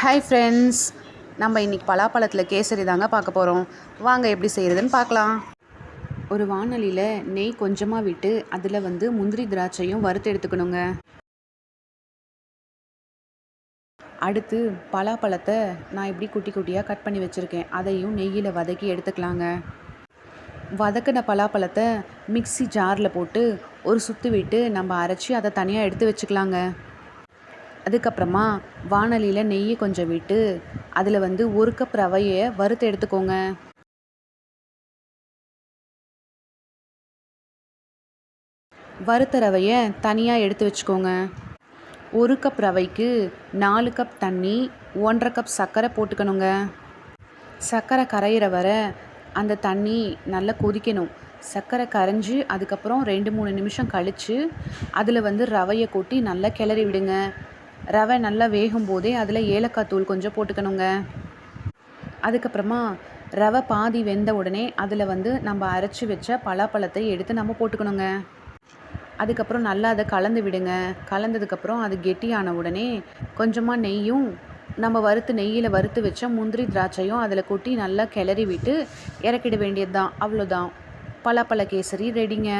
Hi friends, நம்ம இன்றைக்கி பலாப்பழத்தில் கேசரி தாங்க பார்க்க போகிறோம். வாங்க எப்படி செய்கிறதுன்னு பார்க்கலாம். ஒரு வாணலியில் நெய் கொஞ்சமாக விட்டு அதில் முந்திரி திராட்சையும் வறுத்து எடுத்துக்கணுங்க. அடுத்து பலாப்பழத்தை நான் இப்படி குட்டி குட்டியாக கட் பண்ணி வச்சுருக்கேன். அதையும் நெய்யில் வதக்கி எடுத்துக்கலாங்க. வதக்கின பலாப்பழத்தை மிக்ஸி ஜாரில் போட்டு ஒரு சுற்று விட்டு நம்ம அரைச்சி அதை தனியாக எடுத்து வச்சுக்கலாங்க. அதுக்கப்புறமா வாணலியில் நெய்யை கொஞ்சம் விட்டு அதில் 1 கப் ரவையை வறுத்து எடுத்துக்கோங்க. வறுத்த ரவையை தனியாக எடுத்து வச்சுக்கோங்க. 1 கப் ரவைக்கு 4 கப் தண்ணி, 1½ கப் சர்க்கரை போட்டுக்கணுங்க. சர்க்கரை கரையிற வரை அந்த தண்ணி நல்லா கொதிக்கணும். சர்க்கரை கரைஞ்சி அதுக்கப்புறம் 2-3 நிமிஷம் கழித்து அதில் ரவையை கொட்டி நல்லா கிளறி விடுங்க. ரவை நல்லா வேகும் போதே அதில் ஏலக்காய் தூள் கொஞ்சம் போட்டுக்கணுங்க. அதுக்கப்புறமா ரவை பாதி வெந்த உடனே அதில் நம்ம அரைச்சி வச்ச பலாப்பழத்தை எடுத்து நம்ம போட்டுக்கணுங்க. அதுக்கப்புறம் நல்லா அதை கலந்து விடுங்க. கலந்ததுக்கப்புறம் அது கெட்டியான உடனே கொஞ்சமாக நெய்யும் நம்ம நெய்யில் வறுத்து வச்ச முந்திரி திராட்சையும் அதில் கொட்டி நல்லா கிளறி விட்டு இறக்கிட வேண்டியது தான். அவ்வளோதான், பலாப்பழ கேசரி ரெடிங்க.